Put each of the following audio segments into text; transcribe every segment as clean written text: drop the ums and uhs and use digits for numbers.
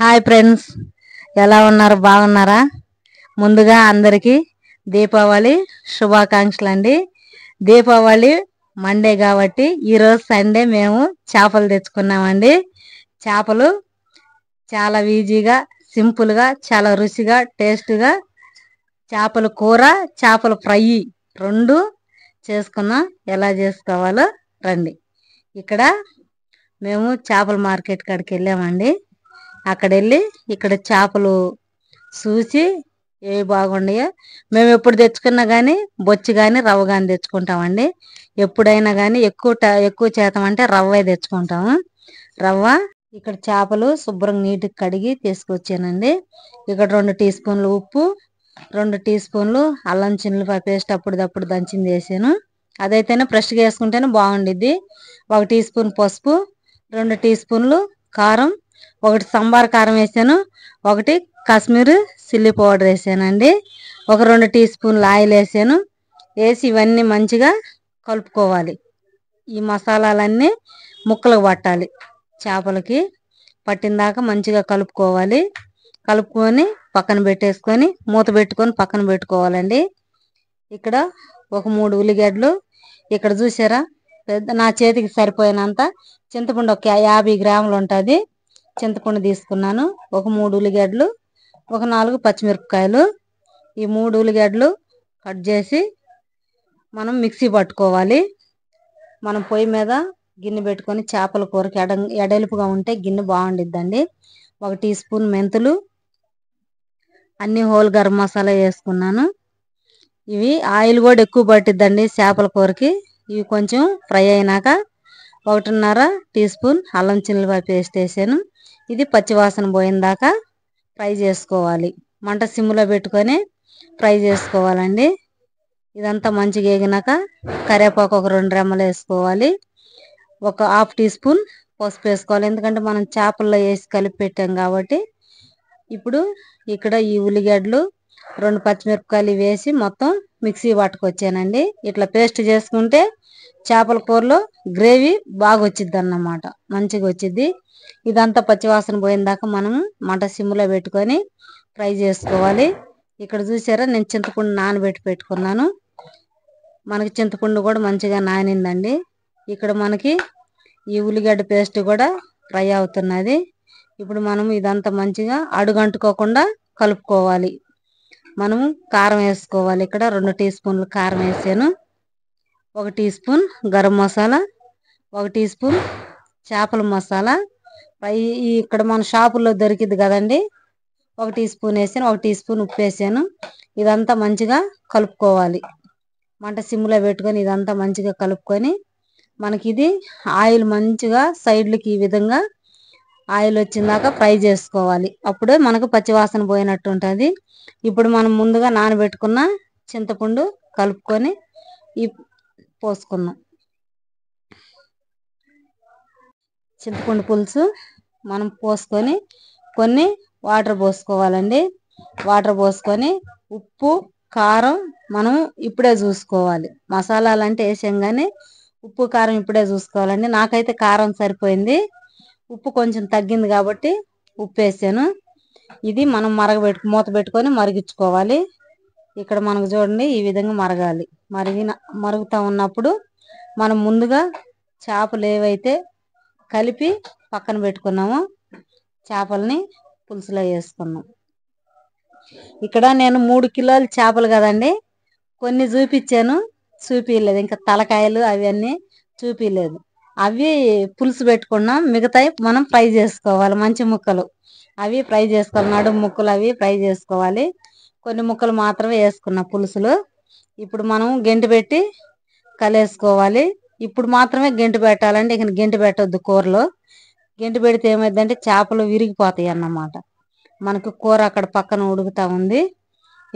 Hi friends, ఎలా ఉన్నారు? బాగున్నారా? ముందుగా అందరికీ దీపావళి శుభాకాంక్షలు అండి. దీపావళి మండే కాబట్టి ఈరోజు సండే మేము చేపలు తెచ్చుకున్నామండి. చేపలు చాలా ఈజీగా, సింపుల్గా, చాలా రుచిగా, టేస్ట్గా చేపల కూర, చేపల ఫ్రై రెండు చేసుకున్నాం. ఎలా చేసుకోవాలో రండి. ఇక్కడ మేము చేపల మార్కెట్ కాడికి వెళ్ళామండి. అక్కడ వెళ్ళి ఇక్కడ చేపలు చూసి ఏవి బాగున్నాయో మేము ఎప్పుడు తెచ్చుకున్నా కానీ బొచ్చి కానీ రవ్వ కానీ తెచ్చుకుంటామండి. ఎప్పుడైనా కానీ ఎక్కువ శాతం అంటే రవ్వే తెచ్చుకుంటాము. రవ్వ ఇక్కడ చేపలు శుభ్రంగా నీటికి కడిగి తీసుకొచ్చానండి. ఇక్కడ 2 టీ స్పూన్లు ఉప్పు, 2 టీ స్పూన్లు అల్లం చిన్నులపాయ పేస్ట్ అప్పుడప్పుడు దంచింది వేసాను. అదైతేనే ఫ్రెష్గా వేసుకుంటేనే బాగుండిద్ది. 1 టీ స్పూన్ పసుపు, 2 టీ స్పూన్లు కారం, 1 సంబార్ కారం వేసాను, 1 కాశ్మీర్ చిల్లీ పౌడర్ వేసానండి. 2 టీ స్పూన్లు ఆయిల్ వేసాను. వేసి ఇవన్నీ మంచిగా కలుపుకోవాలి. ఈ మసాలాలన్నీ ముక్కలకు పట్టాలి. చేపలకి పట్టిన దాకా మంచిగా కలుపుకోవాలి. కలుపుకొని పక్కన పెట్టేసుకొని మూత పెట్టుకొని పక్కన పెట్టుకోవాలండి. ఇక్కడ 3 ఉల్లిగడ్డలు, ఇక్కడ చూసారా నా చేతికి సరిపోయినంత చింతపండు, 50 గ్రాములు ఉంటుంది చింతపండు తీసుకున్నాను. 3 ఉల్లిగడ్డలు, 4 పచ్చిమిరపకాయలు. ఈ 3 ఉల్లిగడ్డలు కట్ చేసి మనం మిక్సీ పట్టుకోవాలి. మనం పొయ్యి మీద గిన్నె పెట్టుకొని చేపల కూరకి ఎడల్పుగా ఉంటే గిన్నె బాగుండిద్దండి. 1 టీ స్పూన్ మెంతులు, అన్ని హోల్ గరం మసాలా వేసుకున్నాను. ఇవి ఆయిల్ కూడా ఎక్కువ పట్టిద్దండి చేపల కూరకి. ఇవి కొంచెం ఫ్రై అయినాక 1.5 టీ స్పూన్ అల్లం చిన్నులపాయ పేస్ట్ వేసాను. ఇది పచ్చివాసన పోయిన దాకా ఫ్రై చేసుకోవాలి. మంట సిమ్లో పెట్టుకొని ఫ్రై చేసుకోవాలండి. ఇదంతా మంచిగా వేగినాక కరివేపాకు 2 రెమ్మలు వేసుకోవాలి. 1/2 టీ స్పూన్ పసుపు వేసుకోవాలి. ఎందుకంటే మనం చేపల్లో వేసి కలిపి పెట్టాం కాబట్టి. ఇప్పుడు ఇక్కడ ఈ ఉల్లిగడ్డలు, 2 పచ్చిమిరపకాయలు వేసి మొత్తం మిక్సీ పట్టుకొచ్చానండి. ఇట్లా పేస్ట్ చేసుకుంటే చేపల కూరలో గ్రేవీ బాగా వచ్చిద్ది అన్నమాట, మంచిగా వచ్చిద్ది. ఇదంతా పచ్చివాసన పోయిన దాకా మనం మంట సిమ్లో పెట్టుకొని ఫ్రై చేసుకోవాలి. ఇక్కడ చూసారా నేను చింతపండు నానబెట్టి పెట్టుకున్నాను. మనకి చింతపండు కూడా మంచిగా నానిందండి. ఇక్కడ మనకి ఈ ఉల్లిగడ్డ పేస్ట్ కూడా ఫ్రై అవుతున్నది. ఇప్పుడు మనం ఇదంతా మంచిగా అడుగంటుకోకుండా కలుపుకోవాలి. మనం కారం వేసుకోవాలి. ఇక్కడ 2 టీ స్పూన్లు కారం వేసాను. 1 tea spoon garam masala, 1 tea spoon చేపల మసాలా. ఇక్కడ మన షాపుల్లో దొరికిద్ది కదండి, 1 టీ స్పూన్ వేసాను. 1 టీ స్పూన్ ఉప్పు వేసాను. ఇదంతా మంచిగా కలుపుకోవాలి. మంట సిమ్లో పెట్టుకొని ఇదంతా మంచిగా కలుపుకొని మనకి ఇది ఆయిల్ మంచిగా సైడ్లకి ఈ విధంగా ఆయిల్ వచ్చిందాక ఫ్రై చేసుకోవాలి. అప్పుడే మనకు పచ్చివాసన పోయినట్టు ఉంటుంది. ఇప్పుడు మనం ముందుగా నానబెట్టుకున్న చింతపండు కలుపుకొని పోసుకున్నాం. చింతపండు పులుసు మనం పోసుకొని కొన్ని వాటర్ పోసుకోవాలండి. వాటర్ పోసుకొని ఉప్పు కారం మనం ఇప్పుడే చూసుకోవాలి. మసాలాలు అంటే వేసాం కానీ ఉప్పు కారం ఇప్పుడే చూసుకోవాలండి. నాకైతే కారం సరిపోయింది, ఉప్పు కొంచెం తగ్గింది కాబట్టి ఉప్పు వేసాను. ఇది మనం మూత పెట్టుకొని మరిగించుకోవాలి. ఇక్కడ మనకు చూడండి ఈ విధంగా మరగాలి. మరుగుతూ ఉన్నప్పుడు మనం ముందుగా చేపలు ఏవైతే కలిపి పక్కన పెట్టుకున్నామో చేపల్ని పులుసులో వేసుకున్నాం. ఇక్కడ నేను 3 కిలోల చేపలు కదండి, కొన్ని చూపించలేదు, ఇంకా తలకాయలు అవన్నీ చూపించలేదు. అవి పులుసు పెట్టుకున్నాం. మిగతాయి మనం ఫ్రై చేసుకోవాలి. మంచి ముక్కలు అవి ఫ్రై చేసుకోవాలి. నడుము ముక్కలు అవి ఫ్రై చేసుకోవాలి. కొన్ని ముక్కలు మాత్రమే వేసుకున్నాం పులుసులు. ఇప్పుడు మనం గెంటి పెట్టి కలిపేసుకోవాలి. ఇప్పుడు మాత్రమే గెంటి పెట్టాలండి, ఇక గెంటి పెట్టొద్దు కూరలో. గెంటి పెడితే ఏమైందంటే చేపలు విరిగిపోతాయి అన్నమాట. మనకు కూర అక్కడ పక్కన ఉడుకుతా ఉంది.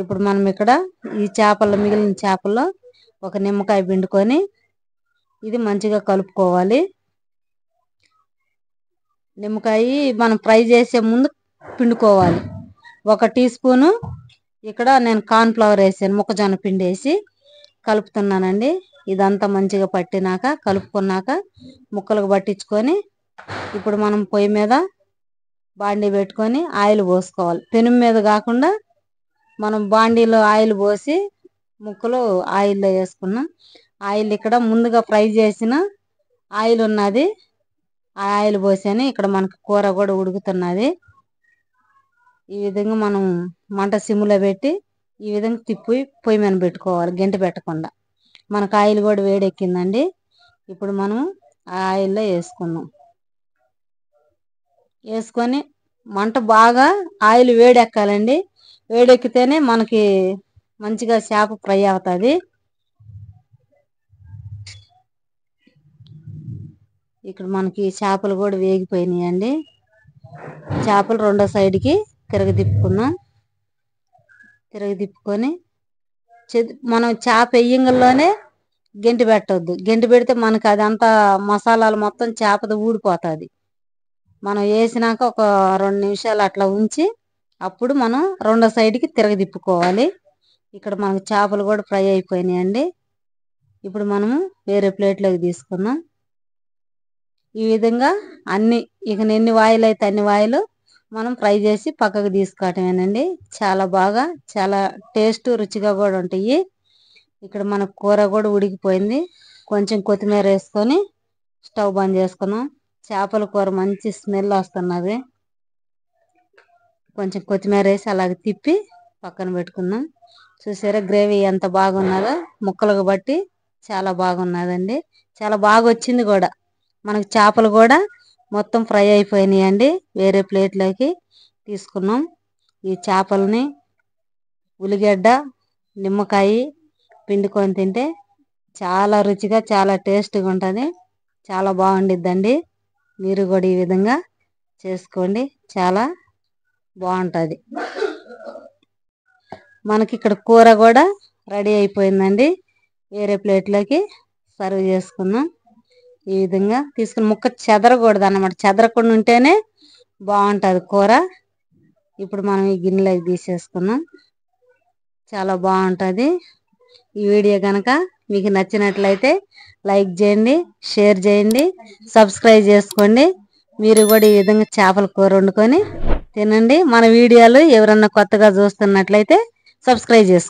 ఇప్పుడు మనం ఇక్కడ ఈ మిగిలిన చేపల్లో 1 నిమ్మకాయ పిండుకొని ఇది మంచిగా కలుపుకోవాలి. నిమ్మకాయ మనం ఫ్రై చేసే ముందు పిండుకోవాలి. 1 టీ స్పూను ఇక్కడ నేను కార్న్ ఫ్లవర్ వేసాను, మొక్కజొన్న పిండి వేసి కలుపుతున్నానండి. ఇదంతా మంచిగా పట్టినాక కలుపుకున్నాక ముక్కలకు పట్టించుకొని ఇప్పుడు మనం పొయ్యి మీద బాండీ పెట్టుకొని ఆయిల్ పోసుకోవాలి. పెనం మీద కాకుండా మనం బాండీలో ఆయిల్ పోసి ముక్కలు ఆయిల్లో వేసుకున్నాం. ఆయిల్ ఇక్కడ ముందుగా ఫ్రై చేసిన ఆయిల్ ఉన్నది. ఆ ఆయిల్ పోసాను. ఇక్కడ మనకు కూర కూడా ఉడుకుతున్నది. ఈ విధంగా మనం మంట సిమ్లో పెట్టి ఈ విధంగా తిప్పి పొయ్యి మీద పెట్టుకోవాలి, గంటి పెట్టకుండా. మనకు ఆయిల్ కూడా వేడెక్కిందండి. ఇప్పుడు మనం ఆ ఆయిల్లో వేసుకుందాం. వేసుకొని మంట బాగా ఆయిల్ వేడెక్కాలండి. వేడెక్కితేనే మనకి మంచిగా చేప ఫ్రై అవుతుంది. ఇక్కడ మనకి చేపలు కూడా వేగిపోయినాయండి. చేపలు రెండో సైడ్కి తిప్పుకుందాం. తిప్పుకొని మనం చేప వేయంగానే గంటి పెట్టొద్దు. గంటి పెడితే మనకి అదంతా మసాలాలు మొత్తం చేపది ఊడిపోతుంది. మనం వేసినాక ఒక 2 నిమిషాలు అట్లా ఉంచి అప్పుడు మనం రెండో సైడ్కి తిప్పుకోవాలి. ఇక్కడ మనకు చేపలు కూడా ఫ్రై అయిపోయినాయండి. ఇప్పుడు మనము వేరే ప్లేట్లోకి తీసుకుందాం. ఈ విధంగా అన్ని ఇక ఎన్ని వాయిలు అయితే అన్ని వాయిలు మనం ఫ్రై చేసి పక్కకు తీసుకోవటమేనండి. చాలా బాగా చాలా టేస్ట్ రుచిగా కూడా ఉంటాయి. ఇక్కడ మన కూర కూడా ఉడికిపోయింది. కొంచెం కొత్తిమీర వేసుకొని స్టవ్ బంద్ చేసుకుందాం. చేపల కూర మంచి స్మెల్ వస్తున్నది. కొంచెం కొత్తిమీర వేసి అలాగే తిప్పి పక్కన పెట్టుకుందాం. చూసారా గ్రేవీ ఎంత బాగున్నదో, ముక్కలకు బట్టి చాలా బాగున్నదండి. చాలా బాగా వచ్చింది కూడా. మనకు చేపలు కూడా మొత్తం ఫ్రై అయిపోయినాయండి. వేరే ప్లేట్లోకి తీసుకున్నాం. ఈ చేపలని ఉల్లిగడ్డ నిమ్మకాయ పిండుకొని తింటే చాలా రుచిగా చాలా టేస్ట్గా ఉంటుంది. చాలా బాగుండిద్దండి. మీరు కూడా ఈ విధంగా చేసుకోండి, చాలా బాగుంటుంది. మనకి ఇక్కడ కూర కూడా రెడీ అయిపోయిందండి. వేరే ప్లేట్లోకి సర్వ్ చేసుకుందాం. ఈ విధంగా తీసుకుని ముక్క చెదరకూడదు అన్నమాట. చెదరకుండా ఉంటేనే బాగుంటుంది కూర. ఇప్పుడు మనం ఈ గిన్నెలోకి తీసేసుకుందాం. చాలా బాగుంటుంది. ఈ వీడియో కనుక మీకు నచ్చినట్లయితే లైక్ చేయండి, షేర్ చేయండి, సబ్స్క్రైబ్ చేసుకోండి. మీరు కూడా ఈ విధంగా చేపల కూర వండుకొని తినండి. మన వీడియోలు ఎవరన్నా కొత్తగా చూస్తున్నట్లయితే సబ్స్క్రైబ్ చేసుకోండి.